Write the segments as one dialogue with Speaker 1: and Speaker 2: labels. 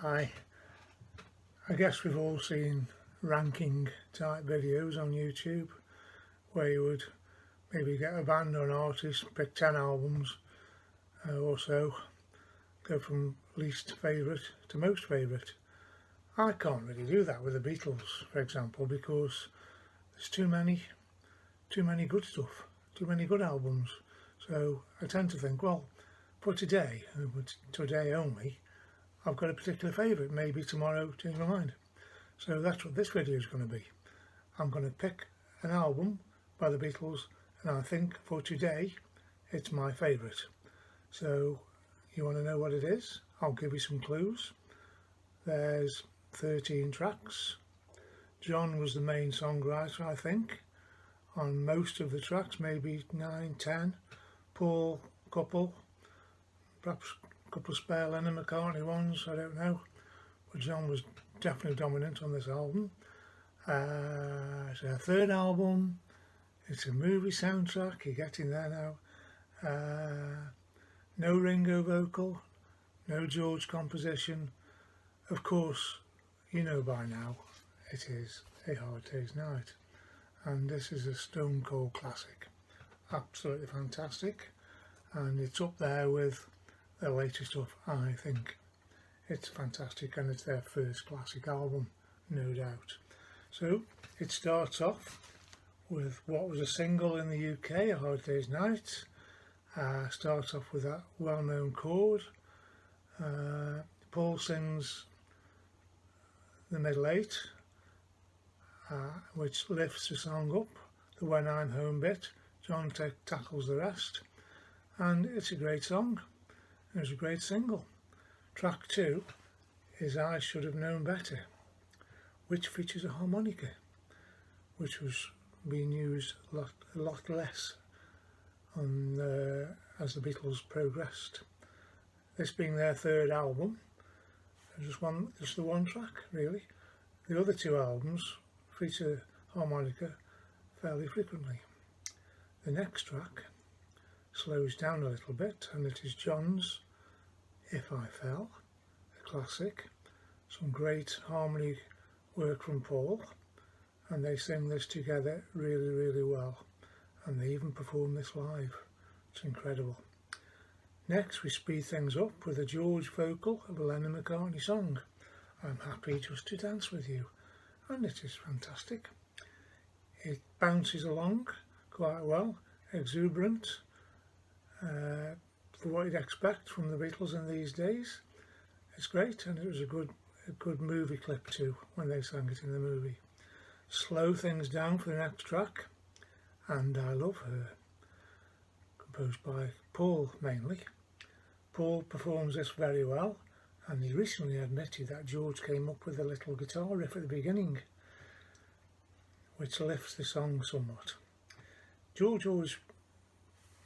Speaker 1: I guess we've all seen ranking type videos on YouTube where you would maybe get a band or an artist, pick 10 albums or so, go from least favourite to most favourite. I can't really do that with the Beatles, for example, because there's too many good stuff, too many good albums. So I tend to think, well, for today only, I've got a particular favourite. Maybe tomorrow change my mind. So that's what this video is going to be. I'm going to pick an album by the Beatles, and I think for today it's my favourite. So you want to know what it is? I'll give you some clues. There's 13 tracks. John was the main songwriter, I think, on most of the tracks, maybe 9, 10. Paul, couple, perhaps a couple of spare Lennon-McCartney ones, I don't know. But John was definitely dominant on this album. It's our third album. It's a movie soundtrack. You're getting there now. No Ringo vocal, no George composition. Of course, you know by now it is A Hard Day's Night, and this is a stone cold classic. Absolutely fantastic, and it's up there with their latest stuff. I think it's fantastic, and it's their first classic album, no doubt. So it starts off with what was a single in the UK, A Hard Day's Night. Starts off with that well-known chord. Paul sings the middle 8, which lifts the song up, the When I'm Home bit. John tackles the rest, and it's a great song. It was a great single. Track 2 is I Should Have Known Better, which features a harmonica, which was being used a lot less as the Beatles progressed. This being their third album, just the one track really. The other 2 albums feature harmonica fairly frequently. The next track slows down a little bit, and it is John's If I Fell, a classic. Some great harmony work from Paul, and they sing this together really well, and they even perform this live. It's incredible. Next we speed things up with a George vocal of a Lennon-McCartney song, I'm Happy Just to Dance With You, and it is fantastic. It bounces along quite well, exuberant, for what you'd expect from the Beatles in these days. It's great, and it was a good movie clip too when they sang it in the movie. Slow things down for the next track, And I Love Her, composed by Paul mainly. Paul performs this very well, and he recently admitted that George came up with a little guitar riff at the beginning, which lifts the song somewhat. George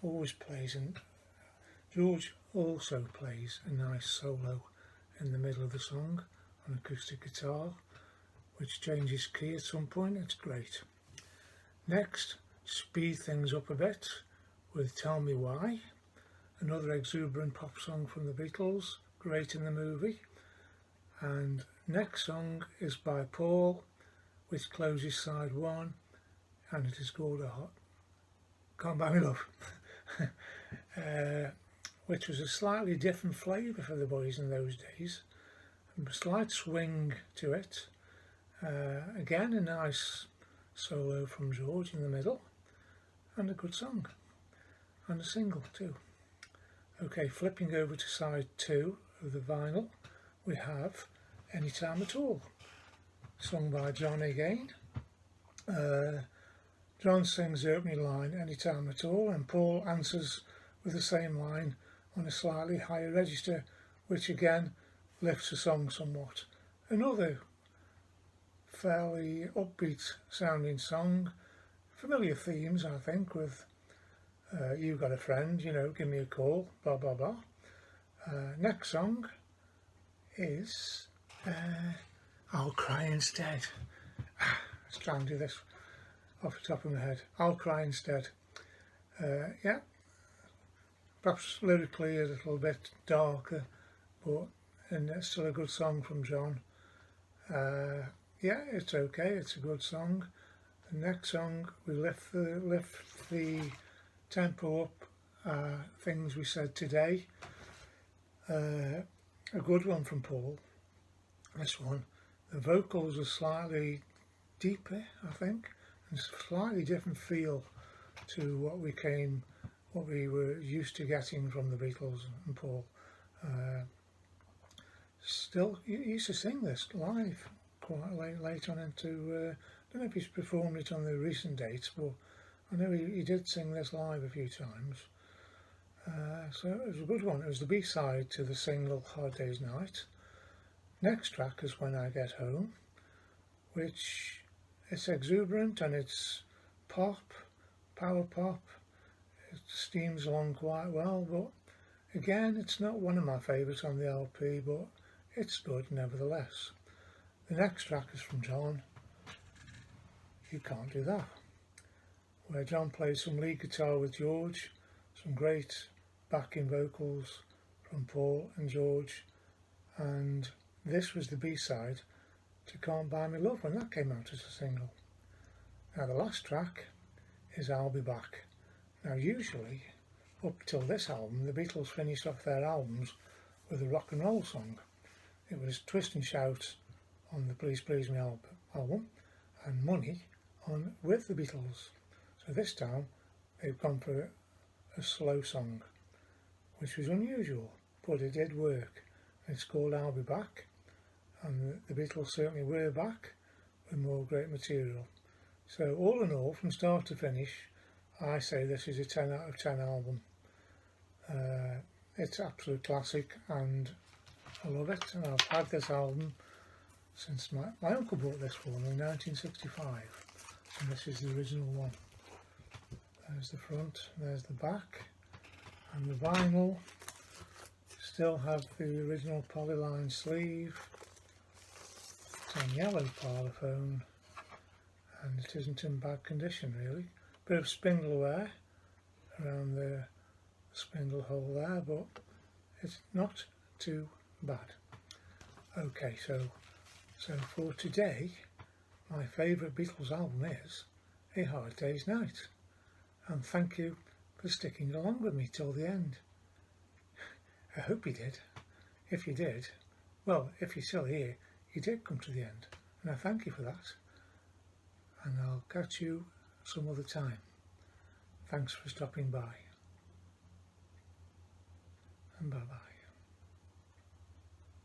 Speaker 1: always plays, and George also plays a nice solo in the middle of the song on acoustic guitar, which changes key at some point. It's great. Next, speed things up a bit with Tell Me Why, another exuberant pop song from the Beatles, great in the movie. And next song is by Paul, which closes side 1, and it is called Can't Buy Me Love, which was a slightly different flavour for the boys in those days. A slight swing to it. Again, a nice solo from George in the middle, and a good song, and a single too. Okay, flipping over to side 2 of the vinyl, we have Anytime at All, sung by John again. John sings the opening line, Anytime at All, and Paul answers with the same line on a slightly higher register, which again lifts the song somewhat. Another fairly upbeat sounding song, familiar themes I think with You've Got a Friend, you know, Give Me a Call, blah blah blah. Next song is I'll Cry Instead. Let's try and do this off the top of my head. I'll Cry Instead. Yeah, perhaps lyrically a little bit darker, but and it's still a good song from John. Yeah, it's okay, it's a good song. The next song, we lift the tempo up, things we said today. A good one from Paul, this one. The vocals are slightly deeper, I think, and slightly different feel to what we were used to getting from the Beatles and Paul. Still, he used to sing this live quite late on into, I don't know if he's performed it on the recent dates, but I know he did sing this live a few times. So it was a good one. It was the B-side to the single Hard Day's Night. Next track is When I Get Home, which it's exuberant and it's pop, power pop. It steams along quite well, but again, it's not one of my favourites on the LP, but it's good nevertheless. The next track is from John, You Can't Do That, where John plays some lead guitar with George, some great backing vocals from Paul and George, and this was the B-side to Can't Buy Me Love when that came out as a single. Now the last track is I'll Be Back. Now usually, up till this album, the Beatles finished off their albums with a rock and roll song. It was Twist and Shout on the Please Please Me album and Money on With the Beatles. So this time they've gone for a slow song, which was unusual, but it did work. It's called I'll Be Back, and the Beatles certainly were back with more great material. So all in all, from start to finish, I say this is a 10 out of 10 album. It's absolute classic and I love it, and I've had this album since my uncle bought this for me in 1965, and this is the original one. There's the front, there's the back, and the vinyl still have the original polyline sleeve. It's on yellow parlophone and it isn't in bad condition really. Bit of spindle wear around the spindle hole there, but it's not too bad. Okay, so for today, my favourite Beatles album is A Hard Day's Night, and thank you for sticking along with me till the end. I hope you did. If you did, well, if you're still here, you did come to the end, and I thank you for that, and I'll catch you some other time. Thanks for stopping by, and bye bye.